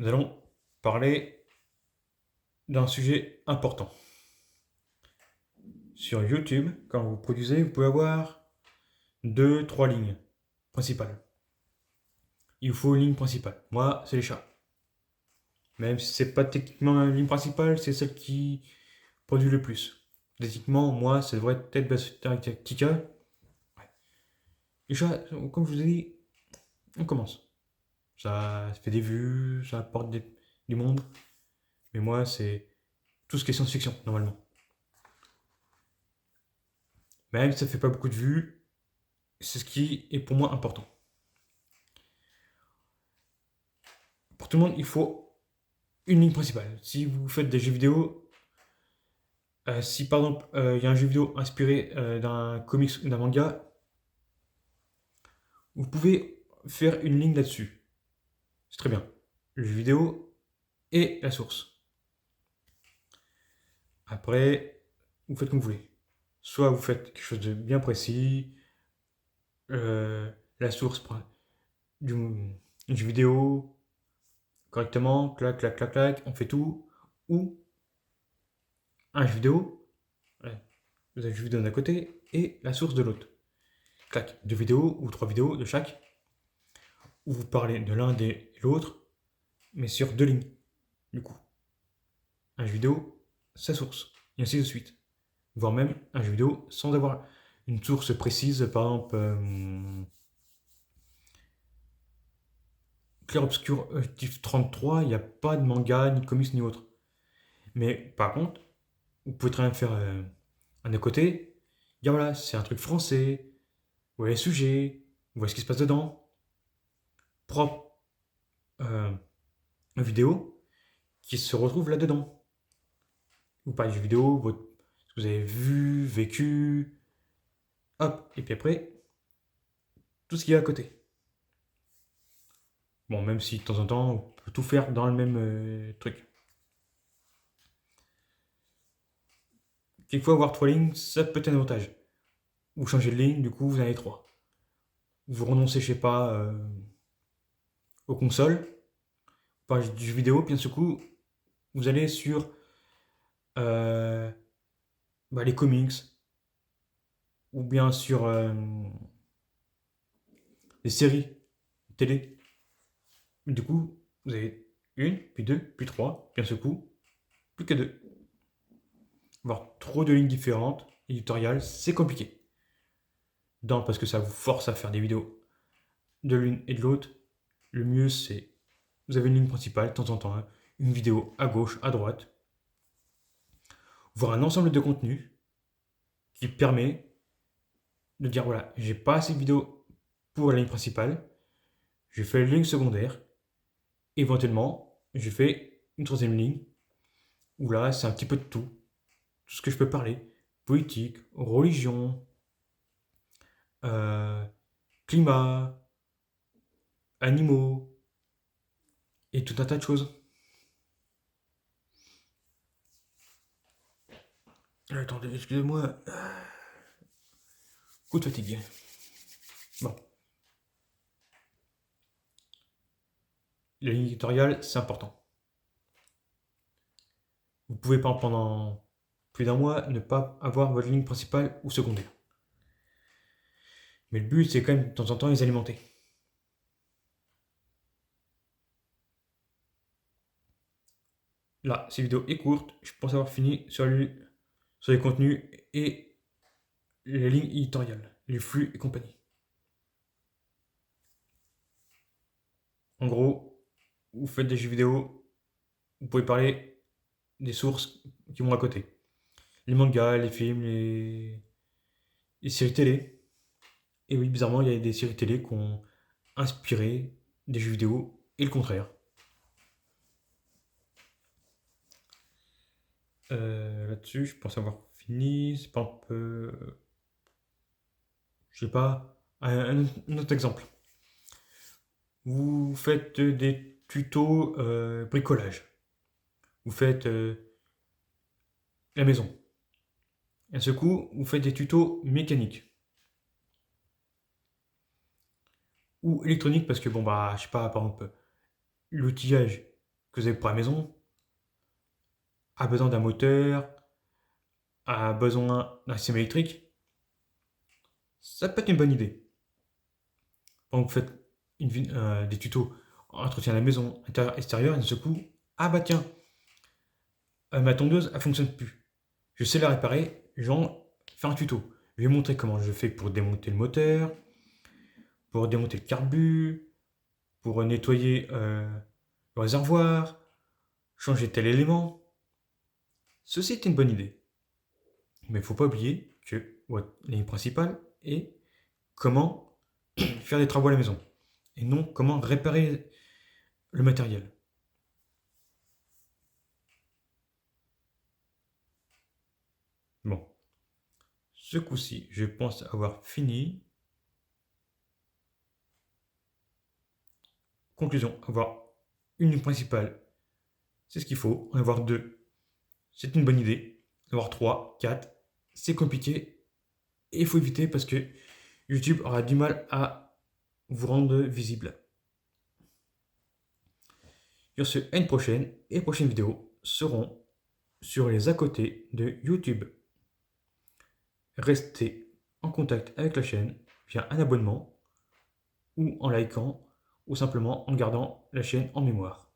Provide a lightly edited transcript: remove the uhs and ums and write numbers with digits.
Nous allons parler d'un sujet important. Sur YouTube, quand vous produisez, vous pouvez avoir deux, trois lignes principales. Il vous faut une ligne principale. Moi, c'est les chats. Même si c'est pas techniquement ma ligne principale, c'est celle qui produit le plus. Techniquement, moi, ça devrait être Battlestar Galactica. Ouais. Les chats, comme je vous ai dit, on commence. Ça fait des vues, ça apporte du monde. Mais moi, c'est tout ce qui est science-fiction, normalement. Même si ça fait pas beaucoup de vues, c'est ce qui est pour moi important. Pour tout le monde, il faut une ligne principale. Si vous faites des jeux vidéo, si par exemple il y a un jeu vidéo inspiré d'un comics ou d'un manga, vous pouvez faire une ligne là-dessus. C'est très bien. Le jeu vidéo et la source. Après, vous faites comme vous voulez. Soit vous faites quelque chose de bien précis, la source du jeu vidéo correctement, clac, clac, clac, clac, on fait tout. Ou un jeu vidéo, ouais, vous avez le jeu vidéo d'un côté et la source de l'autre. Clac, deux vidéos ou trois vidéos de chaque, où vous parlez de l'un et l'autre, mais sur deux lignes, du coup. Un jeu vidéo, sa source, et ainsi de suite. Voire même un jeu vidéo sans avoir une source précise, par exemple, Clair Obscur Objectif 33, il n'y a pas de manga, ni de comics, ni autre. Mais par contre, vous pouvez très bien faire un à côté, dire voilà, c'est un truc français, vous voyez les sujets, vous voyez ce qui se passe dedans, propre euh, vidéo qui se retrouve là-dedans. Vous parlez du vidéo, ce que vous avez vu, vécu, hop, et puis après, tout ce qu'il y a à côté. Bon, même si de temps en temps, on peut tout faire dans le même truc. Quelquefois, avoir trois lignes, ça peut être un avantage. Vous changez de ligne, du coup, vous en avez trois. Vous renoncez, je sais pas, aux consoles, vous parlez du vidéo, puis d'un seul coup, vous allez sur euh, les comics, ou bien sur les séries télé. Du coup, vous avez une, puis deux, puis trois, puis d'un seul coup, plus que deux. Avoir trop de lignes différentes, éditoriales, c'est compliqué. D'un, parce que ça vous force à faire des vidéos de l'une et de l'autre. Le mieux, c'est vous avez une ligne principale, de temps en temps, hein, une vidéo à gauche, à droite, voir un ensemble de contenus qui permet de dire voilà, j'ai pas assez de vidéos pour la ligne principale, je fais la ligne secondaire, éventuellement, je fais une troisième ligne où là, c'est un petit peu de tout ce que je peux parler, politique, religion, euh, climat, animaux, et tout un tas de choses. Attendez, excusez-moi, coup de fatigue. Bon, la ligne éditoriale, c'est important. Vous pouvez pas pendant plus d'un mois ne pas avoir votre ligne principale ou secondaire. Mais le but, c'est quand même de temps en temps les alimenter. Là, cette vidéo est courte, je pense avoir fini sur les contenus et les lignes éditoriales, les flux et compagnie. En gros, vous faites des jeux vidéo, vous pouvez parler des sources qui vont à côté. Les mangas, les films, les séries télé. Et oui, bizarrement, il y a des séries télé qui ont inspiré des jeux vidéo et le contraire. Là-dessus, je pense avoir fini. C'est pas un peu. Je sais pas. Un autre exemple. Vous faites des tutos bricolage. Vous faites la maison. Et à ce coup, vous faites des tutos mécaniques. Ou électronique parce que, bon, bah, je sais pas, par exemple, l'outillage. que vous avez pour la maison a besoin d'un moteur, a besoin d'un système électrique, ça peut être une bonne idée. Quand vous faites des tutos entretien de la maison, intérieur, extérieur, et d'un seul coup, ah bah tiens, ma tondeuse, elle fonctionne plus. Je sais la réparer, je vais en faire un tuto. Je vais montrer comment je fais pour démonter le moteur, pour démonter le carbu, pour nettoyer le réservoir, changer tel élément. Ceci est une bonne idée. Mais il ne faut pas oublier que votre ligne principale est comment faire des travaux à la maison et non comment réparer le matériel. Bon, ce coup-ci, je pense avoir fini. Conclusion, avoir une ligne principale, c'est ce qu'il faut. En avoir deux, c'est une bonne idée. En avoir trois, quatre, c'est compliqué. Et il faut éviter parce que YouTube aura du mal à vous rendre visible. Sur ce, à une prochaine, et les prochaines vidéos seront sur les à côté de YouTube. Restez en contact avec la chaîne via un abonnement ou en likant ou simplement en gardant la chaîne en mémoire.